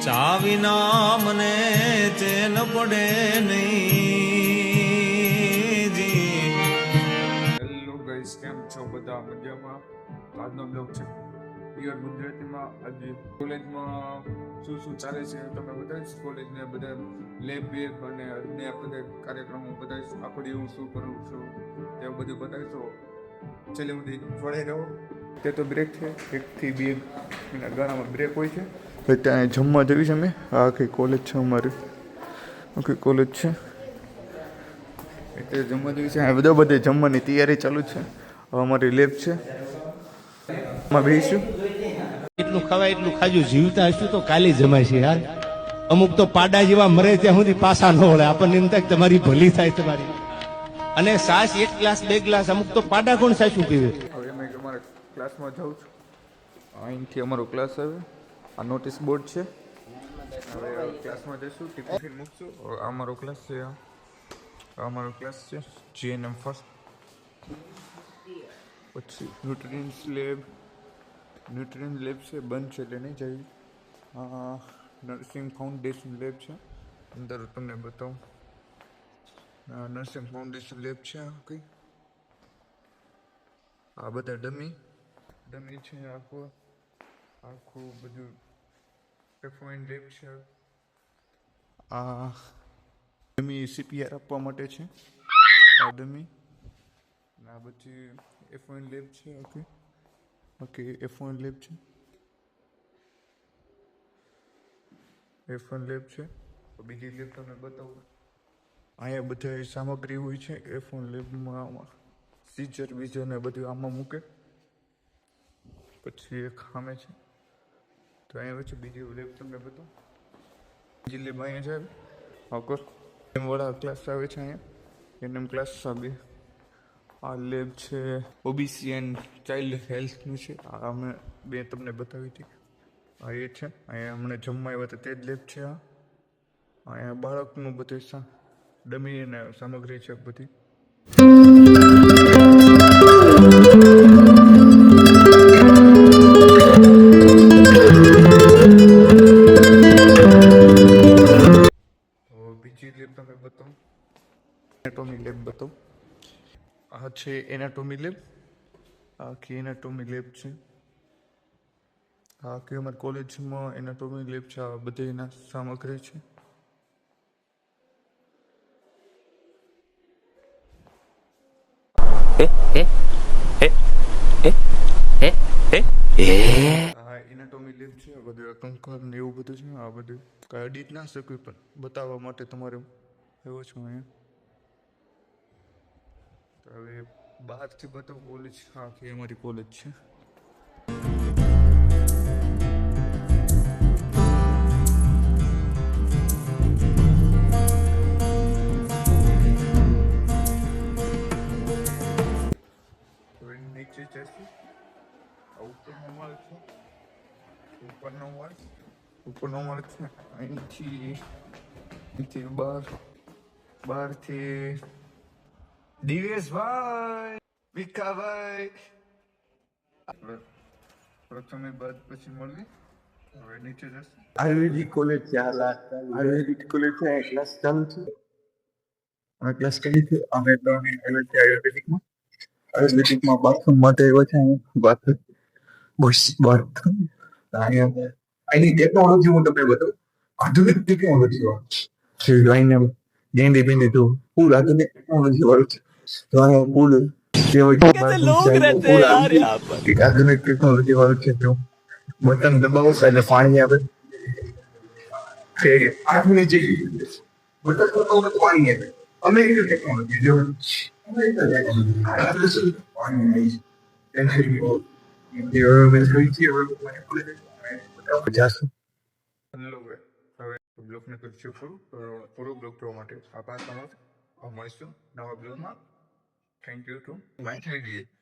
ચા વિના મને ચેન પડે નહીં જી. હેલો ગાઈસ, કેમ છો બધા? મજામાં? આજનો બ્લોગ છે પ્યોર ગુજરાતીમાં. આજે કોલેજમાં શું ચાલે છે તમે બતાવીશ. કોલેજને બધા લેબ બેબ અને અન્ય બધા કાર્યક્રમો બતાવીશ. આખો હું શું કરું છું એવું બધું બતાવીશું. છેલ્લે સુધી જોડે રહો. તે તો બ્રેક છે, 1 થી 2 ગાળામાં બ્રેક હોય છે. ત્યાં જમવા જવી છે અમે. આ આખી કોલેજ છે અમારી, આખી કોલેજ છે એટલે જમવા જવી છે. બધે જમવાની તૈયારી ચાલુ છે. હવે અમારી લેબ છે, એમાં બેસીશું. એટલું ખવાય એટલું ખાજો. જીવતા હશું તો કાલે જમાય યાર. અમુક તો પાડા જેવા મરે ત્યાં સુધી પાછા ન વળે. આપણને એમ થાય તમારી ભલી થાય તમારી. અને સાસ 1 ગ્લાસ 2 ગ્લાસ, અમુક તો પાડા કોણ સાચું પીવે. હવે અમે અમારા ક્લાસમાં જાઉં છું. અહીંથી અમારો ક્લાસ આવે. આ નોટિસ બોર્ડ છે. હવે ક્લાસમાં જઈશું, ટિફિન મૂકશું. આ અમારો ક્લાસ છે. આ અમારો ક્લાસ છે GNM ફર્સ્ટ. પછી ન્યુટ્રિયન્સ લેબ છે, બંધ છે એટલે નહીં જઈ. નર્સિંગ ફાઉન્ડેશન લેબ છે, અંદર તમને બતાવું. નર્સિંગ ફાઉન્ડેશન લેબ છે. આ બધા ડમી છે. આખું બધું એફઓએન લેબ છે. આ ડમી CPR આપવા માટે છે. આ ડમી આ બધી એફઓએન લેબ છે. ઓકે એફઓએન લેબ છે. એફઓએન લેબ છે. બીજી લેબ તમને બતાવું. અહીંયા બધા સામગ્રી હોય છે એફઓએન લેબમાં. સીઝર બીજર ને બધું આમાં મૂકે. પછી એક સામે છે. તો અહીંયા વચ્ચે બીજી લેબ તમને બતાવું. બીજી લેબ અહીંયા છે. આગળ વાળા ક્લાસ આવે છે. અહીંયા એનએમ ક્લાસ આવે. આ લેબ છે ઓબીસી એન્ડ ચાઇલ્ડ હેલ્થનું છે. આ અમે બે તમને બતાવી હતી. આ એ છે. અહીંયા અમને જમવા આવ્યા હતા તે જ લેબ છે. અહીંયા બાળકનું બધું ડમી અને સામગ્રી છે બધી. બીજી લેબ તમે બતાવો. એનાટોમી લેબ બતાવો. આ છે એનાટોમી લેબ. આખી એનાટોમી લેબ છે. આખી અમારી કોલેજમાં એનાટોમી લેબ છે. આ બધી એના સામગ્રી છે. આ એનાટોમી લેબ છે. આ બધું કંકાલ ને એવું બધું છે. આ બધું કાંઈ એડિટ ના શક્યું પણ બતાવવા માટે તમારે એવો છું અહીંયા. તો હવે બહારથી બતાવું કોલેજ. આખી અમારી કોલેજ છે. નીચે જઈશું. ઉપરનો માળ છે. અહીંથી બહારથી દિવેશભાઈ, ભીખાભાઈ પ્રથમે બાદ પછી મળવી. હવે નીચે જશે. આયુર્વેદિક કોલેજ છે. આયુર્વેદિક કોલેજ છે. ક્લાસ ચાલુ છે. આ ક્લાસ કરી છે. અમે કોલેજ છે આયુર્વેદિકમાં બાથરૂમ માટે આવ્યો છે. બાથરૂમ અહીંની ટેકનોલોજી હું તમને બતાવું. આધુનિક ટેકનોલોજી વાળું ગેંડી બેંડી તો ફૂલ આધુનિક ટેકનોલોજી વાળું છે. તો આ ફૂલ આધુનિક ટેકનોલોજી વાળું છે. તો બટન દબાવો એટલે પાણી આવે. આધુનિક જે બટન દબાવો તો પાણી આવે. અમેરિકન ટેકનોલોજી જો હેલો હવે બ્લોગને કરીશું પૂરો બ્લોગ જોવા માટે આભાર તમારો. મળીશું નવા બ્લોગમાં. Thank you to my idea.